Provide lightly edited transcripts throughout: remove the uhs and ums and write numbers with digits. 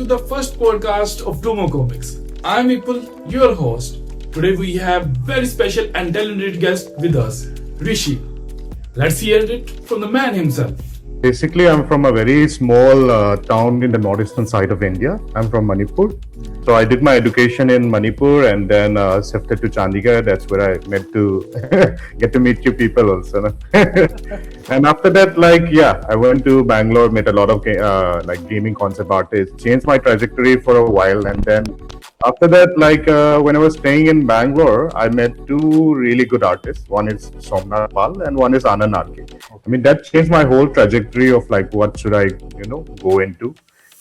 the first podcast of Dumo Comics. I'm Ipul, your host. Today we have very special and talented guest with us, Rishi. Let's hear it from the man himself. Basically, I'm from a very small town in the northeastern side of India. I'm from Manipur. So I did my education in Manipur and then shifted to Chandigarh. That's where I met to get to meet you people also. No? And after that, I went to Bangalore, met a lot of gaming concept artists, changed my trajectory for a while. And then after that, when I was staying in Bangalore, I met two really good artists. One is Somnath Pal and one is Anand RK. I mean, that changed my whole trajectory of what should I, go into.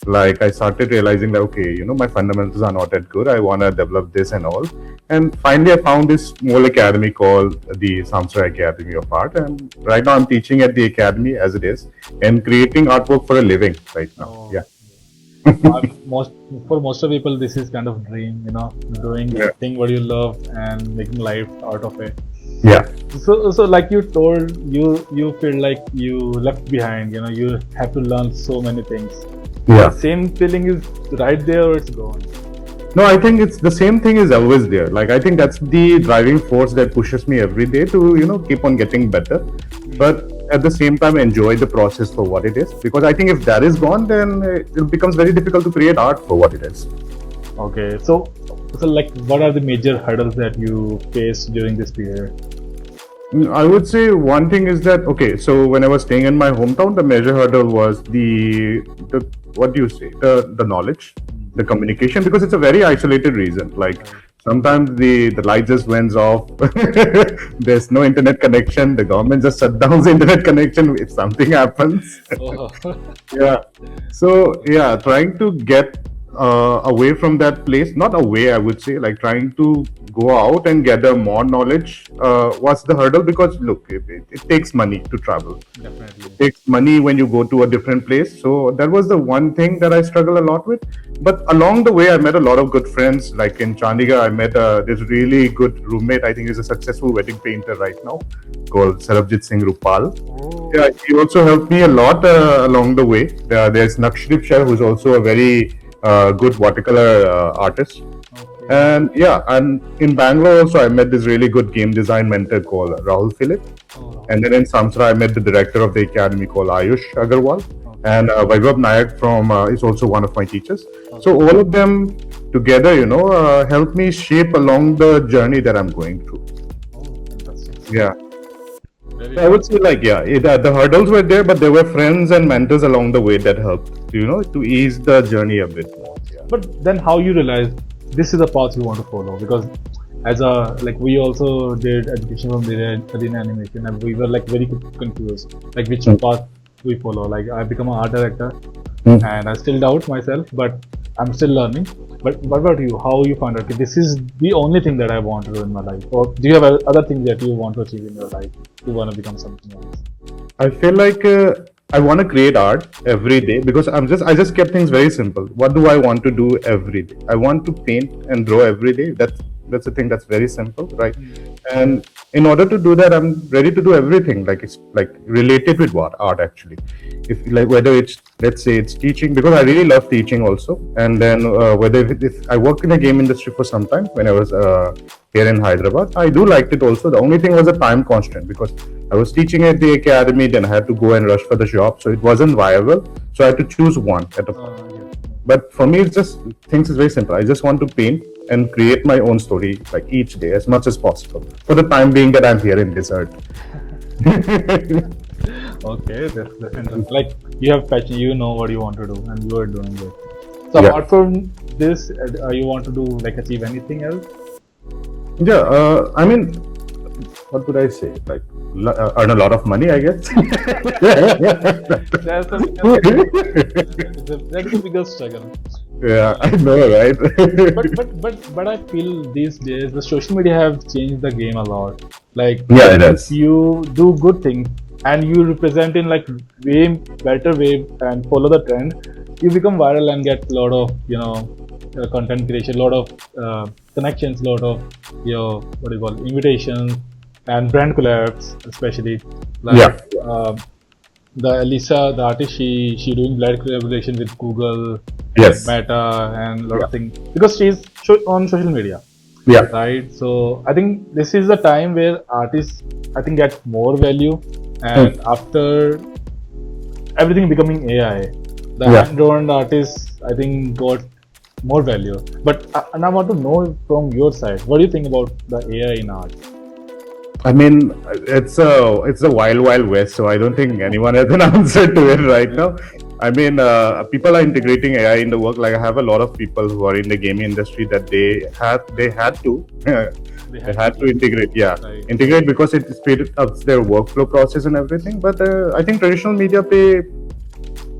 I started realizing that, okay, my fundamentals are not that good. I want to develop this and all. And finally, I found this small academy called the Samsara Academy of Art. And right now I'm teaching at the academy as it is and creating artwork for a living right now. Oh. Yeah. For most of people, this is kind of dream, doing the thing what you love and making life out of it. Yeah. So like you told, you feel like you left behind, you have to learn so many things. Yeah. Same feeling is right there or it's gone. No, I think it's the same thing is always there. I think that's the driving force that pushes me every day to, keep on getting better. But at the same time, enjoy the process for what it is. Because I think if that is gone, then it becomes very difficult to create art for what it is. Okay. So what are the major hurdles that you faced during this period? I would say one thing is that, okay, so when I was staying in my hometown, the major hurdle was the what do you say, the knowledge, the communication, because it's a very isolated region. Sometimes the light just went off, there's no internet connection, the government just shut down the internet connection if something happens. Oh. Yeah. So, trying to get away from that place, not away, I would say, trying to go out and gather more knowledge was the hurdle because, look, it takes money to travel. Definitely. It takes money when you go to a different place. So that was the one thing that I struggle a lot with. But along the way, I met a lot of good friends. Like in Chandigarh, I met this really good roommate. I think he's a successful wedding painter right now called Sarabjit Singh Rupal. Oh. Yeah, he also helped me a lot along the way. There's Nakshdeep Shah, who's also a very good watercolor artist. Okay. And in Bangalore also I met this really good game design mentor called Rahul Philip. Oh. And then in Samsara I met the director of the academy called Ayush Agarwal. Okay. And Vaibhav Nayak from is also one of my teachers. Okay. So all of them together, helped me shape along the journey that I'm going through. Oh, interesting. Yeah. Very I would say the hurdles were there, but there were friends and mentors along the way that helped, to ease the journey a bit more. Yeah. But then how you realize this is the path you want to follow? Because as we also did education from the arena animation and we were very confused, which path we follow. I become an art director and I still doubt myself, but I'm still learning. But what about you? How you found out okay, this is the only thing that I want to do in my life? Or do you have other things that you want to achieve in your life? You want to become something else? I feel like I want to create art every day because I just kept things very simple. What do I want to do every day? I want to paint and draw every day. That's a thing that's very simple, right? And in order to do that, I'm ready to do everything it's related with what art actually. If whether it's, let's say it's teaching, because I really love teaching also. And then whether if I worked in the game industry for some time when I was here in Hyderabad, I do liked it also. The only thing was a time constraint because I was teaching at the academy, then I had to go and rush for the job, so it wasn't viable. So I had to choose one at a time. Yeah. But for me, it's just things is very simple. I just want to paint and create my own story each day as much as possible for the time being that I'm here in this earth. Okay, that's interesting. You have passion, you know what you want to do, and you are doing it. So Yeah. apart from this, you want to do achieve anything else? Yeah, I mean, what would I say? Earn a lot of money, I guess. That's the biggest struggle. Yeah, I know, right? But I feel these days the social media have changed the game a lot. Yeah, it has. You do good things and you represent in way better way and follow the trend, you become viral and get a lot of content creation, a lot of connections, a lot of invitations and brand collabs, especially the Elisa, the artist, she doing blood collaboration with Google, Yes. Meta, and a lot of things because she's on social media, Yeah. right? So I think this is the time where artists, I think, get more value, and after everything becoming AI, the Yeah. hand-drawn artists, I think, got more value. But and I want to know from your side, what do you think about the AI in art? I mean, it's a wild west, so I don't think anyone has an answer to it right now. I mean, people are integrating AI in the work. Like I have a lot of people who are in the gaming industry that they had to they had to integrate, yeah, Right. integrate because it speeded up their workflow process and everything. But I think traditional media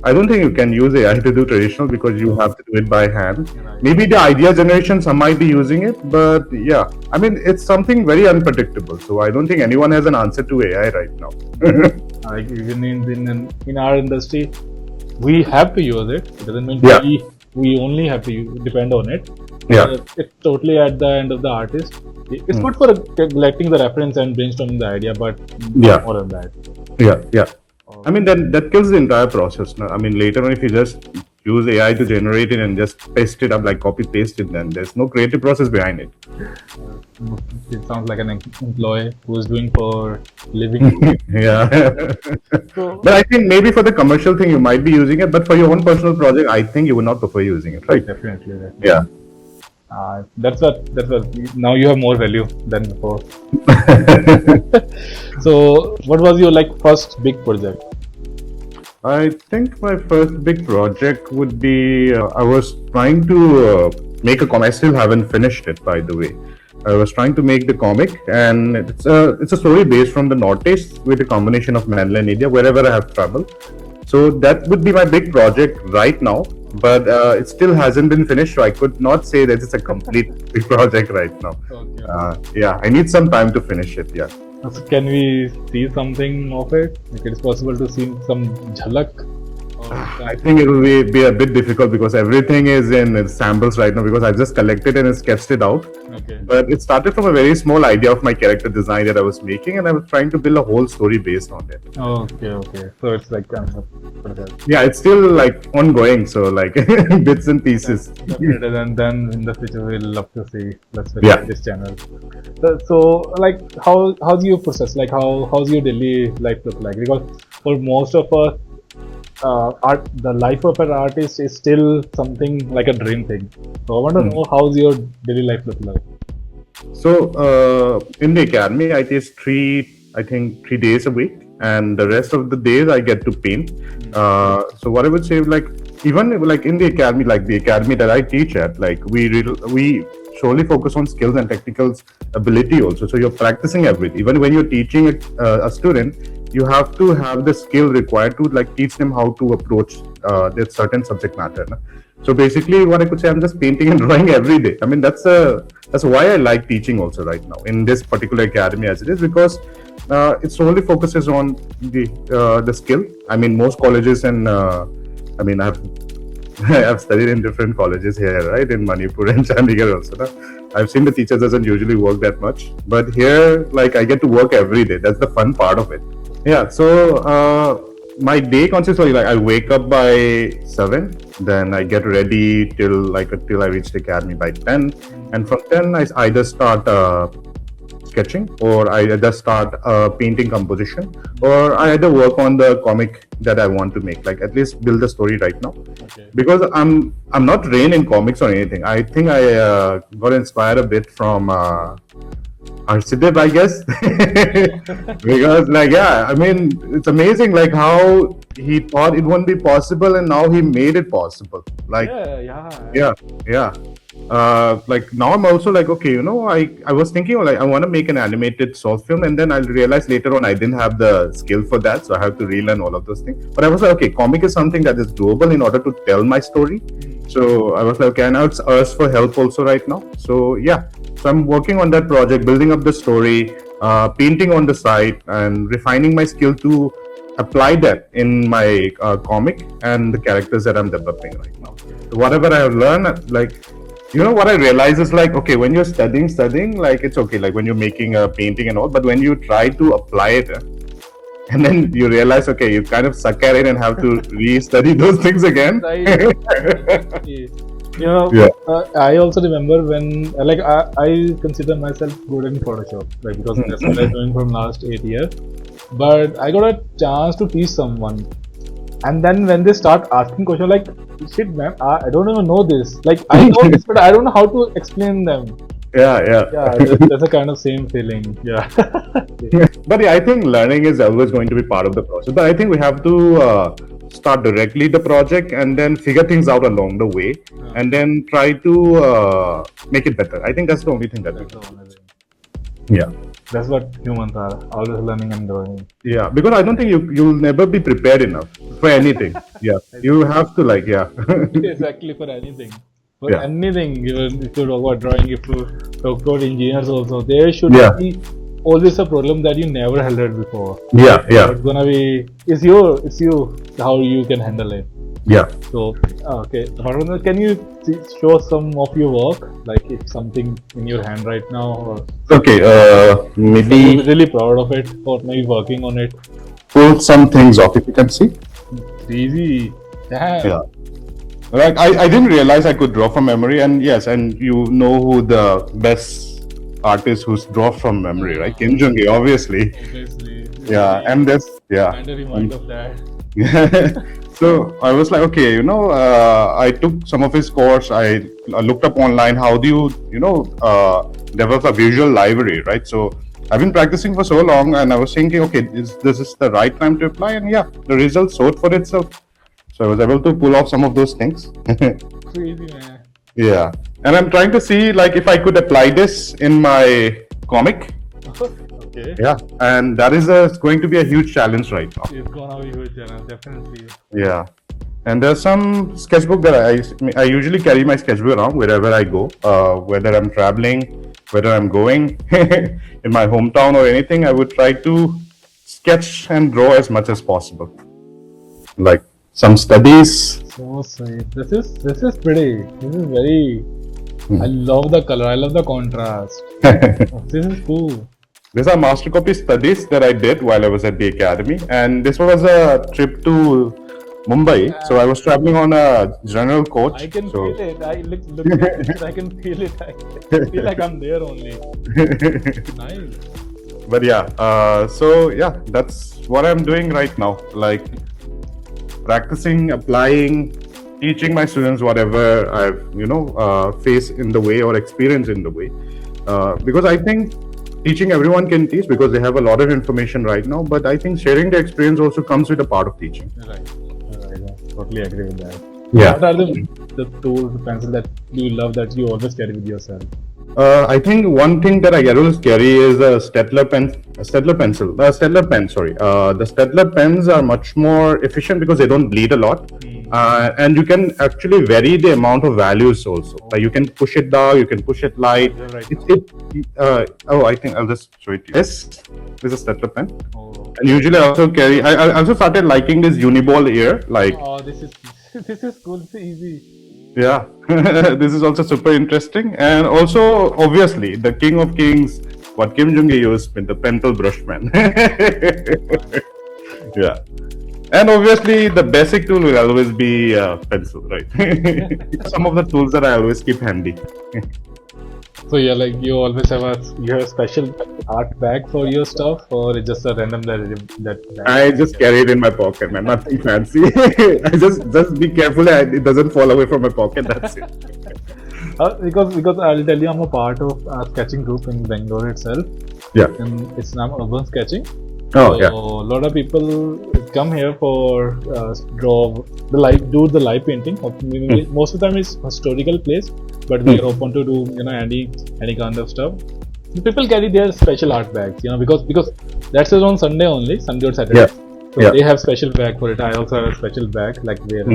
I don't think you can use AI to do traditional because you have to do it by hand. Right. Maybe the idea generation, some might be using it, but yeah, I mean, it's something very unpredictable. So I don't think anyone has an answer to AI right now. Like even in our industry, we have to use it. It doesn't mean Yeah. we only have to depend on it. Yeah. It's totally at the end of the artist. It's good for collecting the reference and brainstorming the idea, but Yeah. not more than that. Yeah. I mean, that kills the entire process. No? I mean, later on, if you just use AI to generate it and just paste it up, like copy paste it, then there's no creative process behind it. It sounds like an employee who is doing for living. Yeah. So, But I think maybe for the commercial thing, you might be using it, but for your own personal project, I think you would not prefer using it, right? definitely. Yeah. That's what. Now you have more value than before. So, what was your first big project? I think my first big project would be I was trying to make a comic. I still haven't finished it, by the way. I was trying to make the comic, and it's a story based from the Northeast with a combination of mainland India, wherever I have traveled. So that would be my big project right now, but it still hasn't been finished. So I could not say that it's a complete big project right now. Okay. Yeah, I need some time to finish it. Yeah. So can we see something of it? Like it is possible to see some jhalak? I think it will be a bit difficult because everything is in samples right now because I just collected and sketched it out. Okay. But it started from a very small idea of my character design that I was making, and I was trying to build a whole story based on it. Okay. So it's like Yeah, it's still like ongoing, so like bits and pieces. definitely. Then in the future we'll love to see. Let's Yeah. this channel. So like how's your process? Like how's your daily life look like? Because for most of us, the life of an artist is still something like a dream thing. So I want to know how's your daily life look like. So in the academy, I teach I think 3 days a week, and the rest of the days I get to paint. So what I would say, like even like in the academy, like the academy that I teach at, like we solely focus on skills and technical ability also. So you're practicing everything. Even when you're teaching a student, you have to have the skill required to like teach them how to approach their certain subject matter. No? So basically, what I could say, I'm just painting and drawing every day. I mean, that's why I like teaching also right now in this particular academy as it is, because it solely focuses on the skill. I mean, most colleges and I mean, I've studied in different colleges here, right, in Manipur and Chandigarh also. No? I've seen the teachers doesn't usually work that much, but here, like, I get to work every day. That's the fun part of it. Yeah. So my day consists of like I wake up by 7, then I get ready till I reach the academy by 10, and from 10 I either start sketching, or I either start painting composition, or I either work on the comic that I want to make, like at least build the story right now. Okay. Because I'm not trained in comics or anything. I think I got inspired a bit from Arshidip, I guess. Because like, yeah, I mean, it's amazing like how he thought it wouldn't be possible and now he made it possible. Like, yeah. Like now I'm also like, okay, you know, I was thinking like I want to make an animated short film, and then I realized later on I didn't have the skill for that, so I have to relearn all of those things. But I was like, okay, comic is something that is doable in order to tell my story. So I was like, okay, now it's ask for help also right now. So yeah, so I'm working on that project, building up the story, painting on the side, and refining my skill to apply that in my comic and the characters that I'm developing right now. So whatever I have learned, like, you know, what I realize is like, okay, when you're studying, like it's okay, like when you're making a painting and all, but when you try to apply it, and then you realize, okay, you kind of suck at it and have to re-study those things again. Right. Yeah. I also remember when, I consider myself good in Photoshop, like, because that's what I'm doing from last 8 years. But I got a chance to teach someone, and then when they start asking questions like, shit, man, I don't even know this. Like, I know this, but I don't know how to explain them. Yeah. Yeah, that's a kind of same feeling. Yeah. But yeah, I think learning is always going to be part of the process. But I think we have to start directly the project and then figure things out along the way, and then try to make it better. I think that's the only thing that we That's the only thing. Yeah. That's what humans are, always learning and growing. Yeah, because I don't think you'll never be prepared enough for anything. Yeah, you have to Exactly, for anything. For Yeah. anything, even if you talk about drawing, if you talk about engineers also, there should Yeah. be always a problem that you never handled before. Yeah. It's gonna be, it's you, how you can handle it. Yeah. So, okay, apart from that, can you show some of your work? Like, if something in your hand right now, or Okay. you're Maybe really proud of it, or maybe working on it. pull some things off if you can see. Easy. Damn. Yeah. Like I didn't realize I could draw from memory, and yes, and you know who the best artist who's draw from memory, right? Kim Jong-il, obviously. Obviously. Yeah, and this, yeah. Kind of remind of that. So I was like, okay, I took some of his course. I looked up online how do you develop a visual library, right? So I've been practicing for so long, and I was thinking, okay, this is the right time to apply? And yeah, the result showed for itself. So I was able to pull off some of those things. Crazy, man. Yeah, and I'm trying to see like if I could apply this in my comic. Okay. Yeah, and that is going to be a huge challenge right now. It's gonna be huge, definitely. Yeah, and there's some sketchbook that I usually carry my sketchbook around wherever I go, whether I'm traveling, whether I'm going in my hometown or anything. I would try to sketch and draw as much as possible, like some studies. So sweet. This is pretty. This is very. I love the color. I love the contrast. This is cool. These are master copy studies that I did while I was at the academy, and this was a trip to Mumbai. So I was traveling on a general coach. I can so, feel it. I look at it. I can feel it. I feel like I'm there only. Nice. But yeah, so yeah, that's what I'm doing right now. Like practicing, applying, teaching my students whatever I've face in the way or experience in the way. Because I think teaching everyone can teach because they have a lot of information right now. But I think sharing the experience also comes with a part of teaching. Right. I totally agree with that. Yeah. What are the tools, the pencil that you love that you always carry with yourself? I think one thing that I always carry is a Stettler pen. The Stettler pens are much more efficient because they don't bleed a lot, and you can actually vary the amount of values also. Like you can push it down, you can push it light. I think I'll just show it to you. Yes, this is a Stettler pen. Oh. And usually I also carry. I also started liking this Uniball here. Like Oh, this is cool. This is easy. yeah, this is also super interesting, and also obviously the king of kings, what Kim Jong-il used with the pencil brush man. Yeah, and obviously the basic tool will always be pencil, right? Some of the tools that I always keep handy. So yeah, like you always have a special art bag for your stuff, or it's just a random that I just carry it in my pocket, man. Nothing fancy. I just be careful that it doesn't fall away from my pocket. That's it. Because I'll tell you, I'm a part of a sketching group in Bangalore itself. Yeah. And it's now urban sketching. Oh So yeah. a lot of people come here for do the live painting. Most of the time it's historical place, but we are open to do any kind of stuff. People carry their special art bags, because that's it on Sunday only, Sunday or Saturday. Yeah. So Yeah. they have special bag for it. I also have a special bag, like where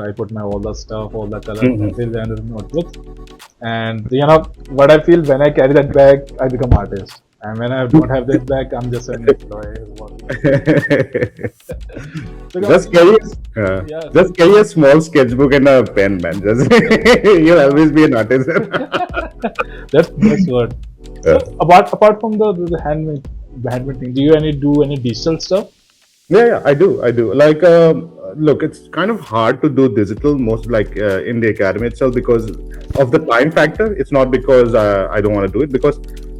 I put my all the stuff, all the color pencils and notebooks. And what I feel when I carry that bag, I become artist. And when I don't have this bag, I'm just an employee. Just carry a small sketchbook and a pen, man. You'll always be an artist. That's what. Yeah. So apart from the handmade thing, do you do any digital stuff? Yeah, I do. Like, look, it's kind of hard to do digital most like in the academy itself because of the time factor. It's not because I don't want to do it because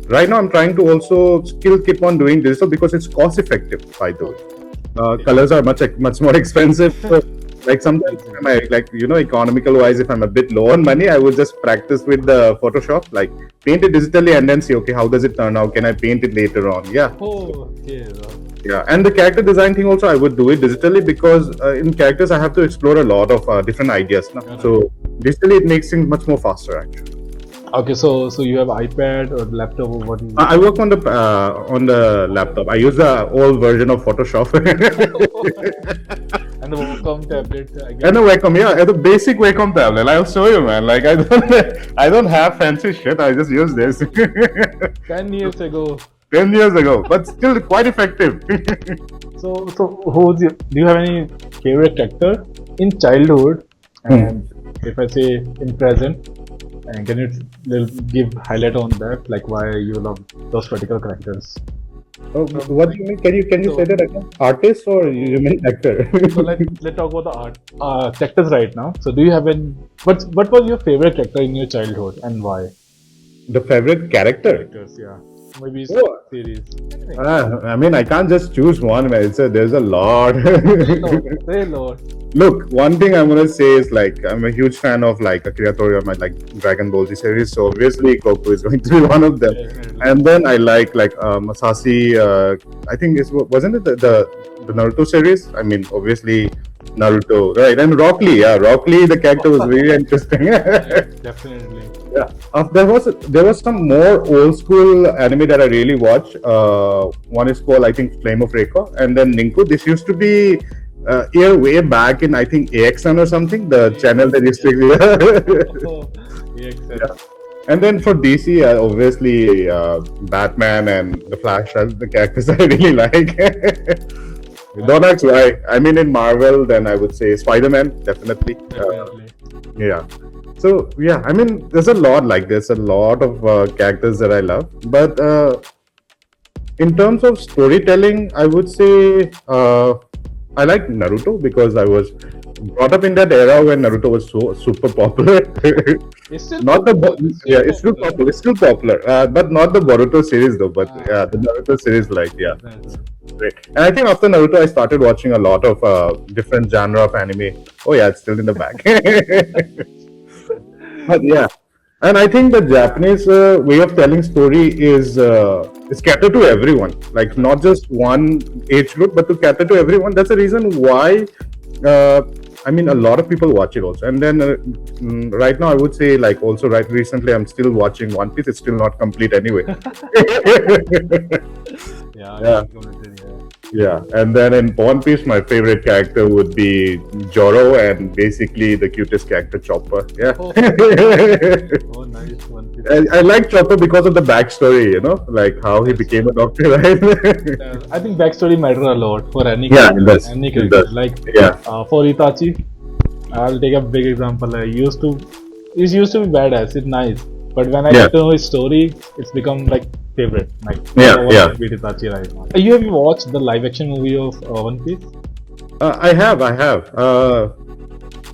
right now I'm trying to also still keep on doing digital because it's cost effective if I do it. Colors are much more expensive. So, like sometimes, like economical wise, if I'm a bit low on money, I would just practice with the Photoshop, like paint it digitally and then see, okay, how does it turn out? Can I paint it later on? Yeah. Oh, okay. Yeah, and the character design thing also I would do it digitally because in characters I have to explore a lot of different ideas. No? So digitally it makes things much more faster actually. Okay, so you have iPad or laptop or what? I work on the laptop. I use the old version of Photoshop. And the Wacom tablet, I guess. And the Wacom, yeah, and the basic Wacom tablet. I'll show you, man. Like I don't have fancy shit. I just use this. 10 years ago. 10 years ago, but still quite effective. So do you have any favorite character in childhood? And if I say in present, and can you give highlight on that, like why you love those particular characters? Oh, what do you mean? Can you say that again? Artist or you mean actor? So let's talk about the characters right now. So do you have what was your favorite character in your childhood and why? The favorite character? Characters, yeah. Maybe Oh. series. Anything. I mean, I can't just choose one, man. There's a lot. Say Lord. Look, one thing I'm gonna say is like I'm a huge fan of like Akira Toriyama, like Dragon Ball Z series. So obviously Goku is going to be one of them. Definitely. And then I like Masashi. I think wasn't it the Naruto series? I mean, obviously Naruto, right? And Rock Lee, yeah, Rock Lee. The character was very interesting. Definitely. Yeah, there was some more old school anime that I really watch. One is called I think Flame of Reiko, and then Ninku. This used to be here way back in I think AXN or something, the channel that used to. Oh, yeah. Yeah. And then for DC, obviously Batman and the Flash are the characters I really like. Don't ask why. I mean, in Marvel, then I would say Spider-Man, definitely. Definitely. Yeah. So yeah, I mean, there's a lot of characters that I love, but in terms of storytelling, I would say I like Naruto because I was brought up in that era when Naruto was so super popular. It's still Not the popular. it's still popular. It's still popular, but not the Boruto series though. But yeah, the Naruto series, like yeah, great. And I think after Naruto, I started watching a lot of different genre of anime. Oh yeah, it's still in the back. But yeah, and I think the Japanese way of telling story is cater to everyone, like not just one age group, but to cater to everyone. That's the reason why. I mean, a lot of people watch it also. And then right now, I would say like also right recently, I'm still watching One Piece. It's still not complete anyway. Yeah. Yeah, and then in One Piece, my favorite character would be Zoro, and basically the cutest character, Chopper. Yeah. Oh, nice one. I like Chopper because of the backstory, like how he became a doctor, right? I think backstory matters a lot for any Yeah, character. it does. Any It character. does. Like Yeah. for Itachi, I'll take a big example. He used to be badass. It's nice, but when I Yeah. get to know his story, it's become like favorite. Like Yeah, I want yeah. to beat Itachi right now. You have watched the live action movie of One Piece? I have.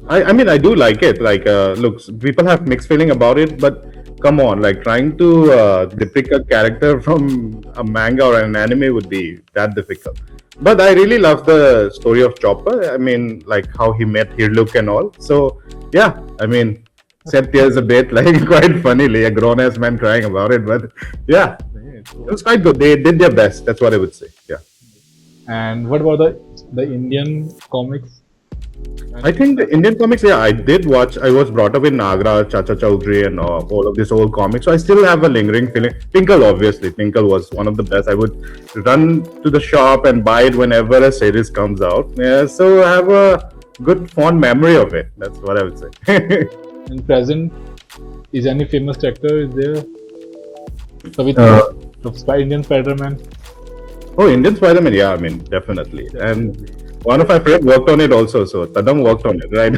I mean, I do like it. Like, look, people have mixed feeling about it, but come on, like trying to depict a character from a manga or an anime would be that difficult. But I really love the story of Chopper. I mean, like how he met Hirluk and all. So, yeah, I mean, shed tears a bit, like quite funnily, a grown ass man crying about it. But yeah, it was quite good. They did their best. That's what I would say. Yeah. And what about the Indian comics? I think the Indian comics, yeah, I did watch. I was brought up in Nagra, Chacha Chaudhary, and all of these old comics. So I still have a lingering feeling. Tinkle, obviously. Tinkle was one of the best. I would run to the shop and buy it whenever a series comes out. Yeah, so I have a good fond memory of it. That's what I would say. In present, is any famous actor is there? So with Indian Spider-Man. Oh, Indian Spider-Man, yeah, I mean, definitely. And one of my friends worked on it also, so Tadam worked on it, right?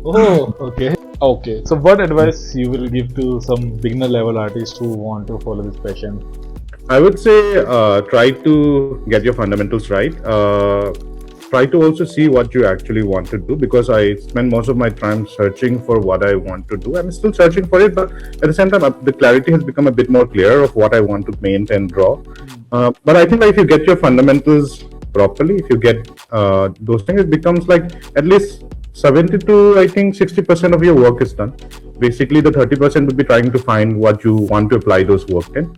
Oh, okay. Okay. So what advice you will give to some beginner level artists who want to follow this passion? I would say try to get your fundamentals right. Try to also see what you actually want to do, because I spend most of my time searching for what I want to do. I'm still searching for it, but at the same time, the clarity has become a bit more clear of what I want to paint and draw. But I think that if you get your fundamentals properly, if you get those things, it becomes like at least 70 to I think 60% of your work is done. Basically, the 30% would be trying to find what you want to apply those work in.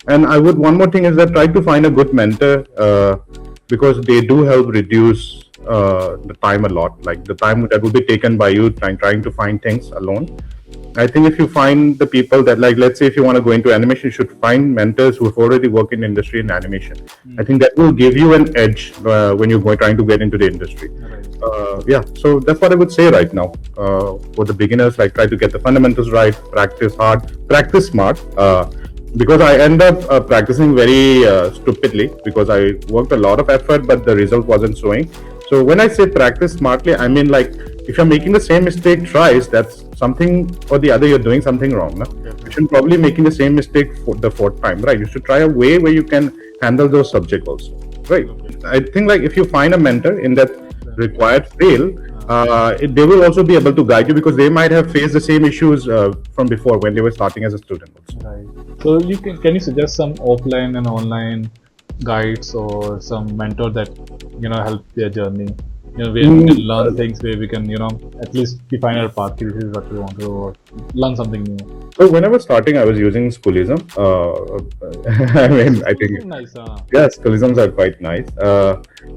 And I would one more thing is that try to find a good mentor, because they do help reduce the time a lot. Like the time that would be taken by you trying to find things alone. I think if you find the people that, like, let's say if you want to go into animation, you should find mentors who have already worked in industry in animation. I think that will give you an edge when you're trying to get into the industry. Yeah, so that's what I would say right now. For the beginners, like try to get the fundamentals right, practice hard, practice smart. Because I end up practicing very stupidly, because I worked a lot of effort, but the result wasn't showing. So when I say practice smartly, I mean like if you're making the same mistake twice, that's something or the other you're doing something wrong. No? You shouldn't probably making the same mistake for the fourth time, right? You should try a way where you can handle those subjects also, right? I think like if you find a mentor in that required field, they will also be able to guide you, because they might have faced the same issues from before when they were starting as a student also. Right. So can you suggest some offline and online guides or some mentor that help their journey? Where we can learn things, where we can at least define our path. This is what we want to, or learn something new. So when I was starting, I was using schoolism. I mean, I think Nice. yeah, schoolisms are quite nice.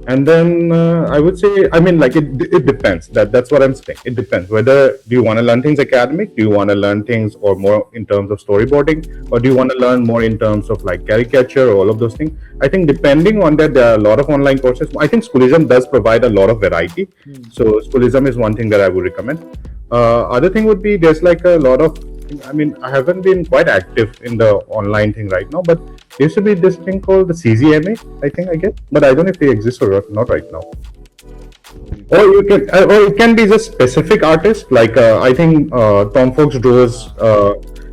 And then I would say, I mean, like it depends. That's what I'm saying. It depends. Whether do you want to learn things academic, do you want to learn things or more in terms of storyboarding, or do you want to learn more in terms of like caricature or all of those things? I think depending on that, there are a lot of online courses. I think schoolism does provide a lot of variety. So schoolism is one thing that I would recommend. Other thing would be there's like a lot of, I mean, I haven't been quite active in the online thing right now, but there used to be this thing called the CZMA, I think I guess, but I don't know if they exist or not right now. Or you can, or it can be just specific artists. Like I think Tom Fox Draws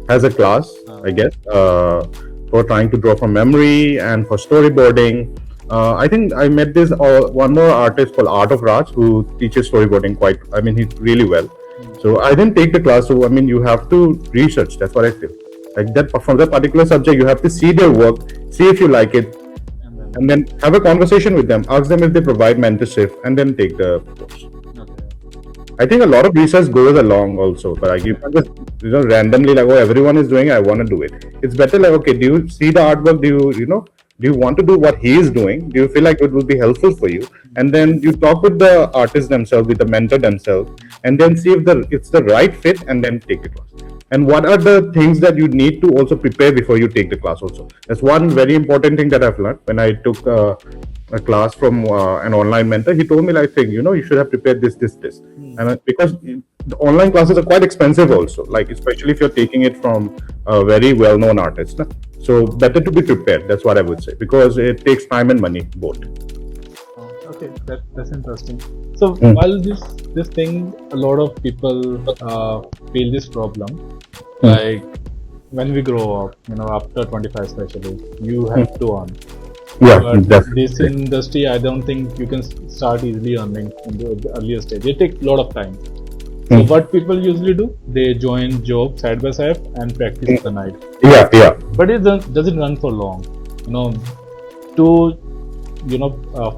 has a class, I guess, for trying to draw from memory and for storyboarding. I think I met this one more artist called Art of Raj who teaches storyboarding quite. I mean, he's really well. So I didn't take the class. So I mean, you have to research. That's what I feel. Like that from that particular subject, you have to see their work, see if you like it, and then have a conversation with them. Ask them if they provide mentorship, and then take the course. I think a lot of research goes along also, but like you can't just randomly like, oh, everyone is doing it, I want to do it. It's better like, okay, do you see the artwork? Do you want to do what he is doing? Do you feel like it will be helpful for you? And then you talk with the artist themselves, with the mentor themselves, and then see if it's the right fit, and then take the class. And what are the things that you need to also prepare before you take the class also? That's one very important thing that I've learned when I took a class from an online mentor. He told me like, thing, you should have prepared this. And because the online classes are quite expensive also, like especially if you're taking it from a very well-known artist. So better to be prepared. That's what I would say, because it takes time and money both. Okay, that's interesting. So while this thing, a lot of people feel this problem. Like when we grow up, after 25 especially, you have to earn. Yeah, But definitely. this industry, I don't think you can start easily earning in the earlier stage. It takes a lot of time. So what people usually do, they join job side by side and practice the night. Yeah. But it doesn't run for long. To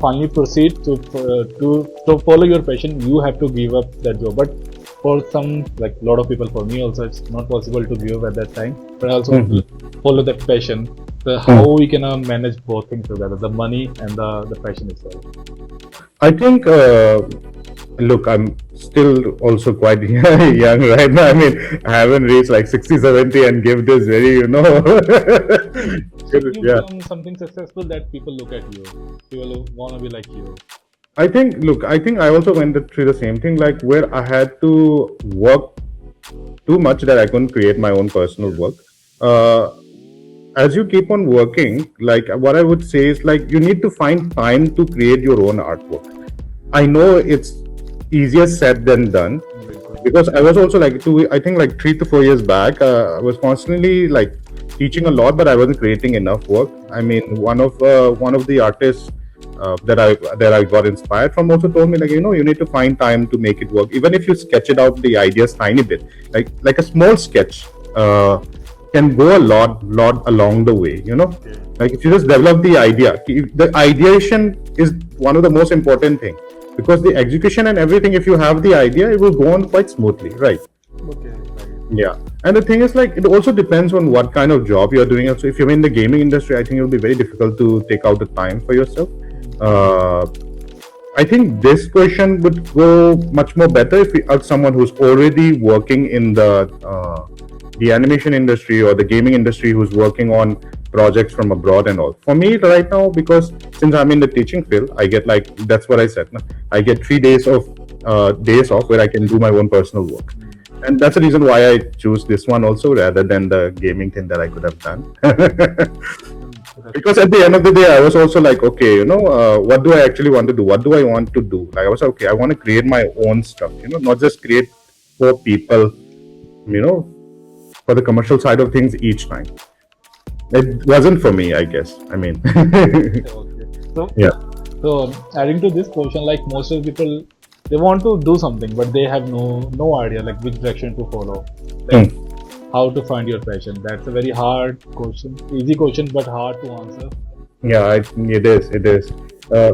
finally proceed to follow your passion, you have to give up that job. But for some, like a lot of people, for me also, it's not possible to give up at that time. But also follow that passion. So how we can manage both things together, the money and the passion itself. I think, look, I'm still also quite young right now. I mean, I haven't reached like 60, 70 and give this very, You've yeah. done something successful that people look at you. People want to be like you. I think I also went through the same thing, like where I had to work too much that I couldn't create my own personal work. As you keep on working, like what I would say is like you need to find time to create your own artwork. I know it's easier said than done, because I was also like I think like 3 to 4 years back, I was constantly like teaching a lot, but I wasn't creating enough work. I mean, one of the artists that I got inspired from also told me, like, you need to find time to make it work. Even if you sketch it out the ideas tiny bit, like a small sketch can go a lot along the way. Like if you just develop the idea, the ideation is one of the most important thing, because the execution and everything, if you have the idea, it will go on quite smoothly, right? Okay. Yeah, and the thing is, like, it also depends on what kind of job you're doing. So if you're in the gaming industry, I think it'll be very difficult to take out the time for yourself. uh, I think this question would go much more better if you are someone who's already working in the animation industry or the gaming industry, who's working on projects from abroad and all. For me right now, because since I'm in the teaching field, I get, like, that's what I said. I get 3 days of days off where I can do my own personal work, and that's the reason why I choose this one also rather than the gaming thing that I could have done. Because at the end of the day, I was also like, okay, what do I actually want to do? What do I want to do? Like, I was like, okay, I want to create my own stuff, not just create for people, for the commercial side of things each time. It wasn't for me, I guess. I mean, Okay. So yeah. So adding to this question, like most of the people, they want to do something, but they have no idea like which direction to follow, like how to find your passion. That's a very hard question, easy question, but hard to answer. Yeah, it is. It is.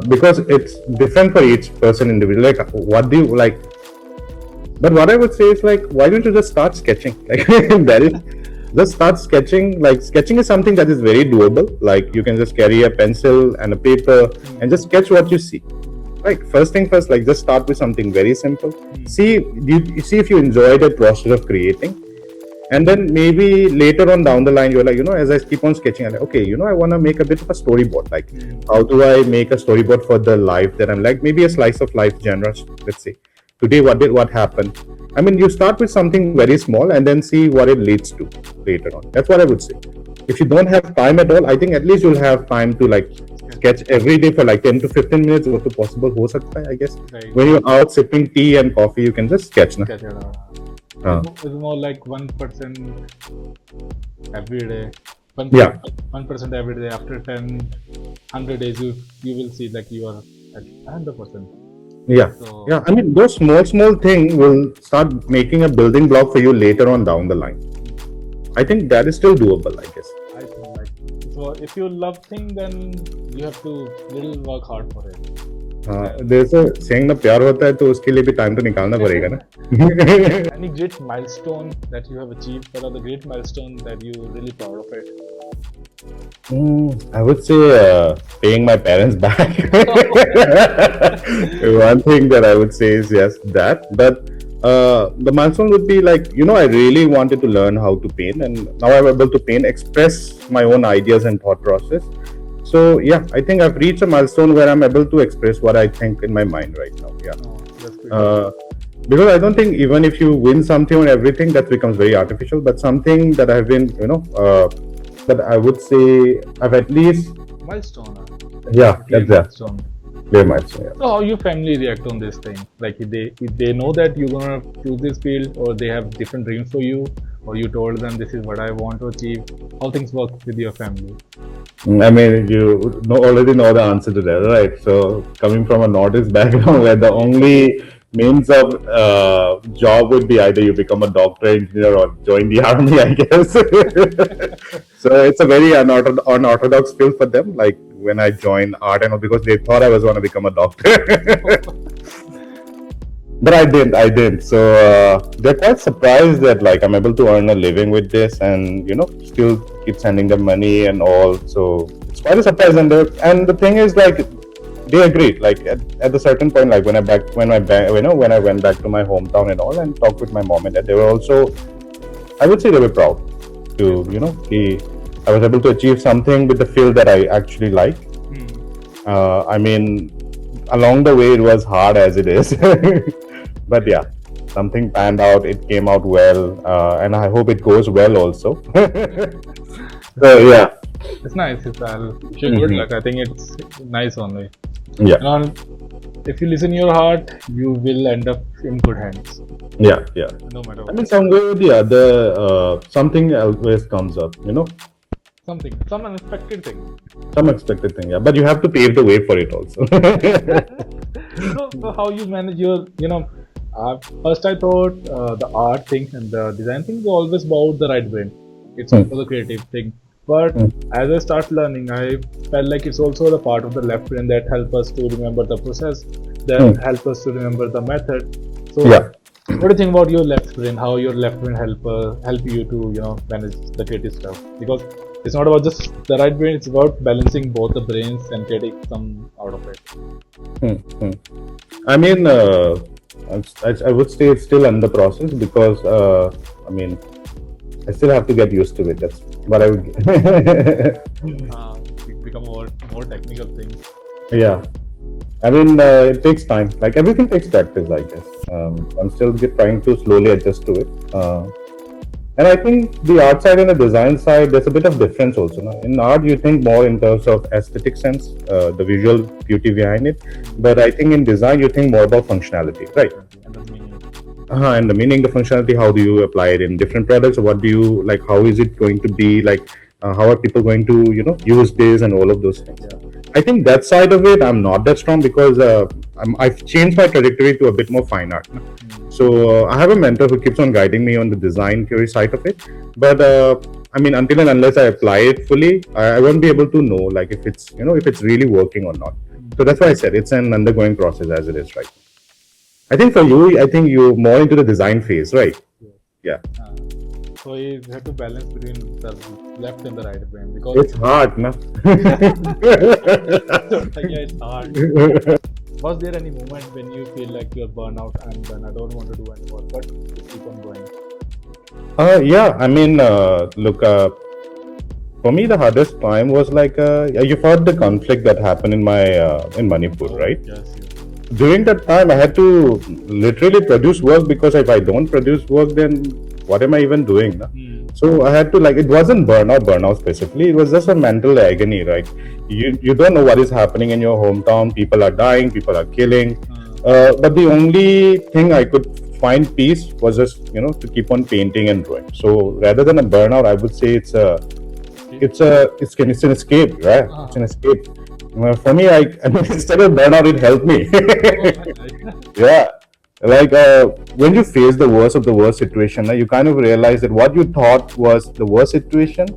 Because it's different for each person individually. Like, what do you like? But what I would say is, like, why don't you just start sketching? Like, that is, just start sketching. Like, sketching is something that is very doable. Like, you can just carry a pencil and a paper and just sketch what you see. Like, first thing first, like, just start with something very simple. You see if you enjoy the process of creating. And then maybe later on down the line, you're like, as I keep on sketching, I'm like, okay, I want to make a bit of a storyboard. Like, how do I make a storyboard for the life that I'm like, maybe a slice of life genre, let's say. Today, what happened? I mean, you start with something very small and then see what it leads to later on. That's what I would say. If you don't have time at all, I think at least you'll have time to, like, sketch every day for like 10 to 15 minutes. What to possible ho sakta hai, I guess. Right. When you're out sipping tea and coffee, you can just sketch. Na? It's more like 1% every day. 1% every day. After 100 days, you will see like you are at 100%. Yeah. So, Yeah. I mean, those small things will start making a building block for you later on down the line. I think that is still doable, I guess. I think like, so if you love thing, then you have to little work hard for it. There's a saying ना प्यार होता है तो उसके लिए भी time तो निकालना पड़ेगा ना. Any great milestone that you have achieved? What are the great milestone that you really proud of it? I would say paying my parents back. One thing that I would say is yes, that. But the milestone would be like, I really wanted to learn how to paint, and now I'm able to paint, express my own ideas and thought process. So yeah, I think I've reached a milestone where I'm able to express what I think in my mind right now. Yeah. Oh, that's great. Because I don't think even if you win something or everything, that becomes very artificial. But something that I've been, that I would say I've at least. Milestone. Yeah, Clear that's milestone. clear milestone. Yeah. So how your family react on this thing? Like if they know that you're gonna choose this field, or they have different dreams for you, or you told them this is what I want to achieve. How things work with your family? I mean, you already know the answer to that, right? So coming from a Northeast background where the only means of job would be either you become a doctor, engineer, or join the army, I guess. So it's a very unorthodox field for them. Like when I joined art and all, because they thought I was going to become a doctor. But I didn't. So they're quite surprised that like I'm able to earn a living with this, and still keep sending them money and all. So it's quite a surprise. And the thing is, like, they agreed. Like at a certain point, like when I went back to my hometown and all, and talked with my mom and dad, they were also, I would say, they were proud to I was able to achieve something with the field that I actually like. I mean, along the way it was hard as it is. But yeah, something panned out, it came out well, and I hope it goes well also. So yeah. It's nice. I'll wish you good luck. I think it's nice only. Yeah. And if you listen your heart, you will end up in good hands. Yeah. No matter I what. mean, some way or the other, something always comes up, some unexpected thing. Some expected thing, yeah. But you have to pave the way for it also. So how you manage your, first I thought the art thing and the design thing is always about the right brain. It's also the creative thing. But as I start learning, I felt like it's also the part of the left brain that help us to remember the process, that help us to remember the method. So Yeah. what do you think about your left brain? How your left brain help you to manage the creative stuff? Because it's not about just the right brain; it's about balancing both the brains and getting some out of it. I mean, I would say it's still under process because, I mean, I still have to get used to it. That's what I would. It become more technical things. Yeah. I mean, it takes time. Like everything takes practice, I guess. I'm still trying to slowly adjust to it. And I think the art side and the design side, there's a bit of difference also. No? In art, you think more in terms of aesthetic sense, the visual beauty behind it. But I think in design, you think more about functionality, right? And the meaning. And the meaning, the functionality, how do you apply it in different products? What do you like? How is it going to be like? How are people going to, use this and all of those things? I think that side of it, I'm not that strong because I've changed my trajectory to a bit more fine art. So I have a mentor who keeps on guiding me on the design theory side of it. But I mean, until and unless I apply it fully, I won't be able to know like if it's if it's really working or not. So that's why I said it's an undergoing process as it is right. I think for you, I think you're more into the design phase, right? Yeah. So you have to balance between the left and the right brain because It's hard, no? yeah, it's hard. Was there any moment when you feel like you're burnout and then I don't want to do anymore, but you keep on going? Yeah, I mean, look, for me, the hardest time was like, you've heard the conflict that happened in in Manipur, right? Yes. During that time, I had to literally produce work because if I don't produce work, then what am I even doing? No? So I had to it wasn't burnout specifically. It was just a mental agony, right? You don't know what is happening in your hometown. People are dying, people are killing. But the only thing I could find peace was just to keep on painting and drawing. So rather than a burnout, I would say it's an escape, right? It's an escape. For me, I mean, instead of burnout, it helped me. Yeah. Like when you face the worst of the worst situation, you kind of realize that what you thought was the worst situation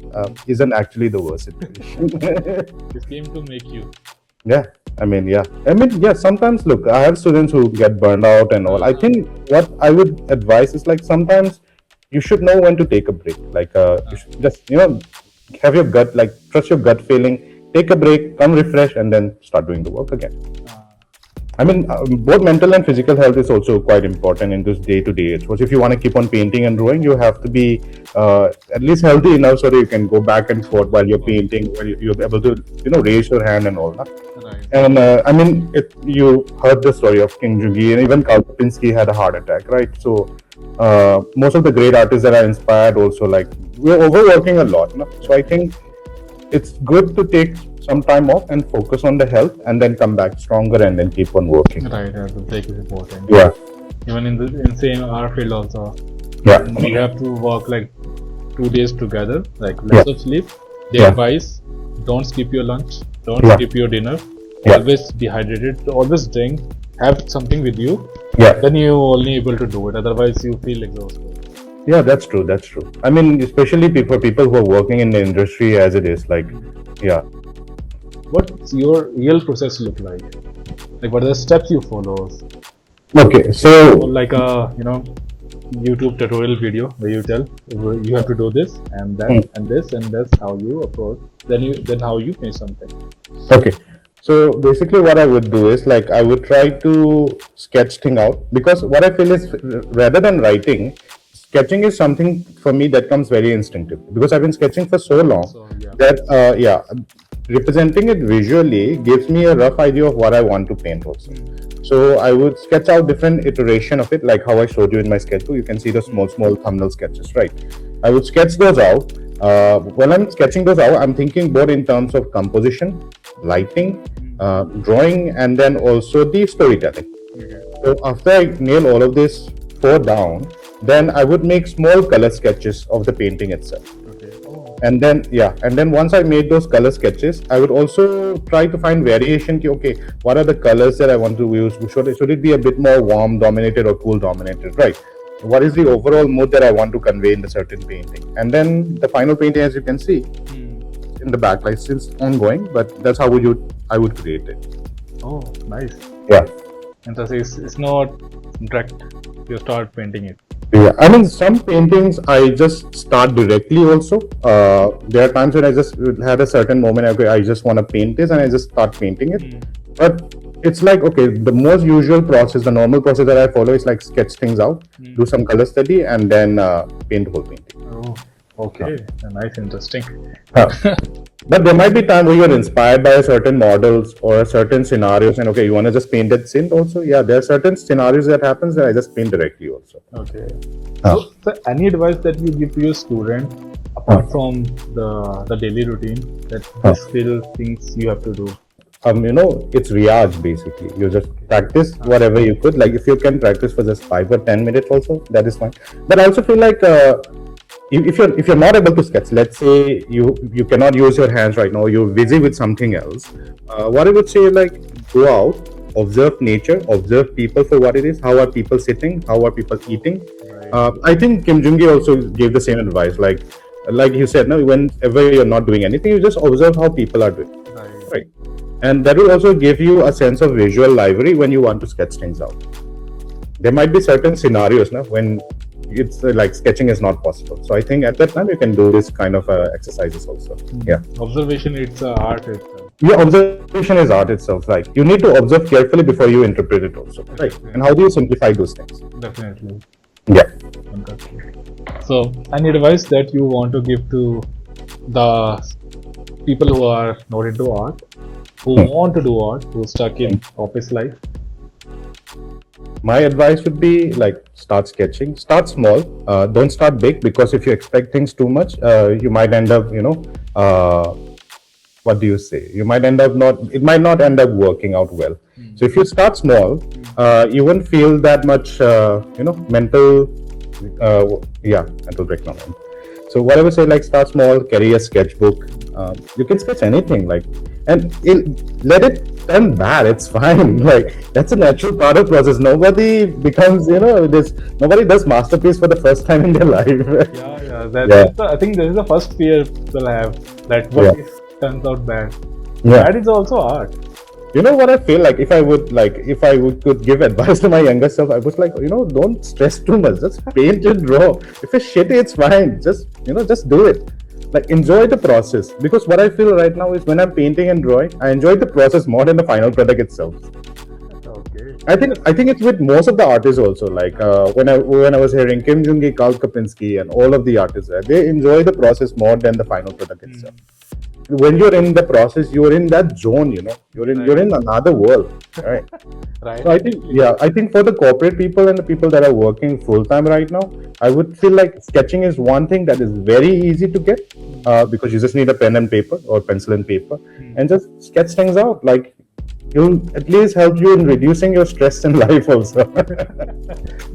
isn't actually the worst situation. This came to make you. Yeah. I mean, sometimes look, I have students who get burned out and all. I think what I would advise is like sometimes you should know when to take a break. Like you should just, have your gut, like trust your gut feeling, take a break, come refresh, and then start doing the work again. I mean, both mental and physical health is also quite important in this day-to-day. Because if you want to keep on painting and drawing, you have to be at least healthy enough so that you can go back and forth while you're painting, while you're able to, raise your hand and all that. Right. And I mean, you heard the story of King Jungi, and even Kalpinski had a heart attack, right? So most of the great artists that are inspired also, like, we're overworking a lot. No? So I think it's good to take some time off and focus on the health and then come back stronger and then keep on working. Right, the break is important. Yeah. Even in same our field also, Yeah. we have to work like 2 days together, like less of sleep. They advise, don't skip your lunch, don't skip your dinner, always be hydrated, always drink, have something with you. Yeah. Then you're only able to do it. Otherwise, you feel exhausted. Yeah, that's true. That's true. I mean, especially for people who are working in the industry as it is, like, yeah. What's your real process look like? Like, what are the steps you follow? Okay, so Like a YouTube tutorial video where you tell you have to do this and that and this and that's how you approach. Then how you finish something. okay. So basically, what I would do is like I would try to sketch thing out because what I feel is rather than writing, sketching is something for me that comes very instinctive because I've been sketching for so long that representing it visually gives me a rough idea of what I want to paint also. So I would sketch out different iteration of it, like how I showed you in my sketchbook. You can see the small thumbnail sketches, right? I would sketch those out. When I'm sketching those out, I'm thinking both in terms of composition, lighting, drawing, and then also the storytelling. So after I nail all of this 4 down, then I would make small color sketches of the painting itself. And then once I made those color sketches, I would also try to find variation. Okay, what are the colors that I want to use? Should it be a bit more warm dominated or cool dominated, right? What is the overall mood that I want to convey in the certain painting? And then the final painting, as you can see in the back, like still ongoing, but that's how I would create it. Oh, nice. Yeah. Interesting. It's not direct. You start painting it. Yeah, I mean, some paintings I just start directly also. There are times when I just had a certain moment, okay, I just want to paint this and I just start painting it. But it's like, okay, the most usual process, the normal process that I follow is like sketch things out, do some color study, and then paint the whole painting. Oh, okay. Nice, interesting. But there might be time where you're inspired by a certain models or a certain scenarios, and okay, you want to just paint that scene also. Yeah, there are certain scenarios that happens that I just paint directly also. Okay. So any advice that you give to your student apart from the daily routine that still things you have to do? It's riyaj basically. You just practice whatever you could. Like if you can practice for just 5 or 10 minutes also, that is fine. But I also feel like if you're not able to sketch, let's say you cannot use your hands right now, you're busy with something else. What I would say, like, go out, observe nature, observe people for what it is. How are people sitting? How are people eating? I think Kim Jung-gi also gave the same advice. Like you said, no, whenever you're not doing anything, you just observe how people are doing. Right. And that will also give you a sense of visual library when you want to sketch things out. There might be certain scenarios now when it's like sketching is not possible. So I think at that time you can do this kind of exercises also. Yeah. Observation, it's art itself. Yeah, observation is art itself. Like you need to observe carefully before you interpret it also. Right. And how do you simplify those things? Definitely. Yeah. So any advice that you want to give to the people who are not into art, who want to do art, who are stuck in office life? My advice would be like start sketching. Start small. Don't start big, because if you expect things too much, you might end up, what do you say? You might end up it might not end up working out well. So if you start small, you won't feel that much, mental breakdown. So whatever say, like start small, carry a sketchbook. You can sketch anything, and let it turn bad. It's fine. Like that's a natural part of process. Nobody becomes, nobody does masterpiece for the first time in their life. That's I think this is the first fear people have, that what if turns out bad. That is also art. You know what I feel like? If I could give advice to my younger self, I was like, don't stress too much. Just paint and draw. If it's shitty, it's fine. Just do it. Like enjoy the process, because what I feel right now is when I'm painting and drawing, I enjoy the process more than the final product itself. Okay. I think it's with most of the artists also. Like when I was hearing Kim Jung-gi, Karl Kapinski, and all of the artists there, they enjoy the process more than the final product itself. When you're in the process, you're in that zone. You're in another world, right? Right. So I think for the corporate people and the people that are working full time right now, I would feel like sketching is one thing that is very easy to get, because you just need a pen and paper or pencil and paper, and just sketch things out. Like it'll at least help you in reducing your stress in life also.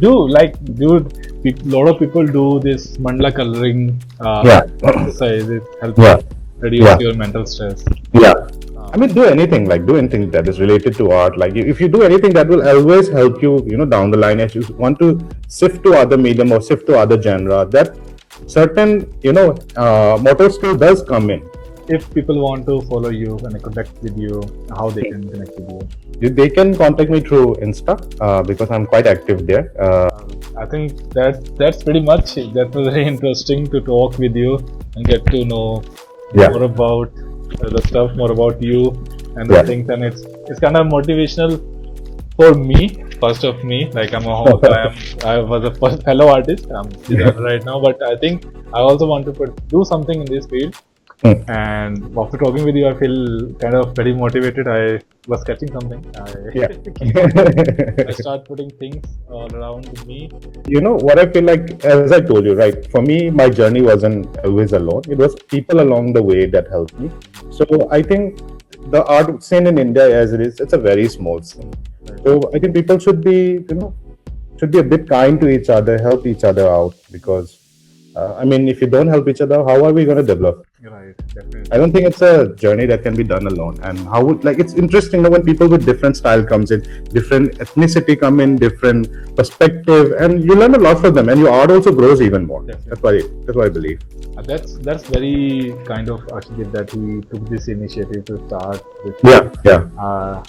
Lot of people do this mandala coloring exercise. It helps reduce your mental stress. I mean, do anything that is related to art. Like if you do anything, that will always help you, down the line, as you want to shift to other medium or shift to other genre. That certain, motor skill does come in. If people want to follow you and connect with you, how they can connect with you? They can contact me through Insta, because I'm quite active there. I think that's pretty much it. That was very interesting to talk with you and get to know more about the stuff, more about you and the things, and it's kind of motivational for me. First of me, like I was a first fellow artist. I'm designer right now, but I think I also want to do something in this field. And after talking with you, I feel kind of very motivated. I was sketching something. I start putting things all around me. What I feel like, as I told you, right? For me, my journey wasn't always alone. It was people along the way that helped me. So I think the art scene in India, as it is, it's a very small scene. So I think people should be a bit kind to each other, help each other out, because I mean, if you don't help each other, how are we going to develop? Right, definitely. I don't think it's a journey that can be done alone. And how would, like, it's interesting, when people with different style comes in, different ethnicity come in, different perspective, and you learn a lot from them, and your art also grows even more. Definitely. That's what I believe. That's very kind of Ashit that he took this initiative to start with. Yeah.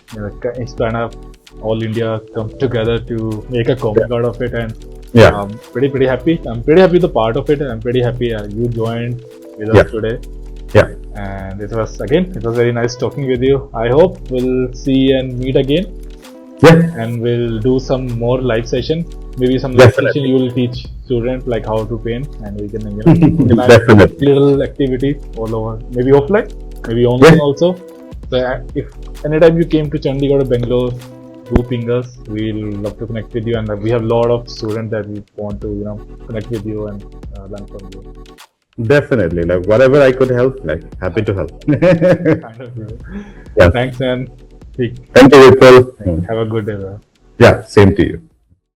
It's kind of all India come together to make a comic out of it, and Yeah. pretty happy. I'm pretty happy with the part of it, and I'm pretty happy you joined with us today. Yeah. And it was very nice talking with you. I hope we'll see and meet again, Yeah. and we'll do some more live session. Maybe some live Definitely. session you will teach students like how to paint, and we can we can have Definitely. little activity all over. Maybe offline, maybe online also. So if anytime you came to Chandigarh or Bangalore, do ping us. We'll love to connect with you, and we have a lot of students that we want to connect with you and learn from you. Definitely. Like, whatever I could help, like, happy to help. Kind of. Yeah. Thanks, and Thank you, Vipul. have a good day. Bro. Yeah, same to you.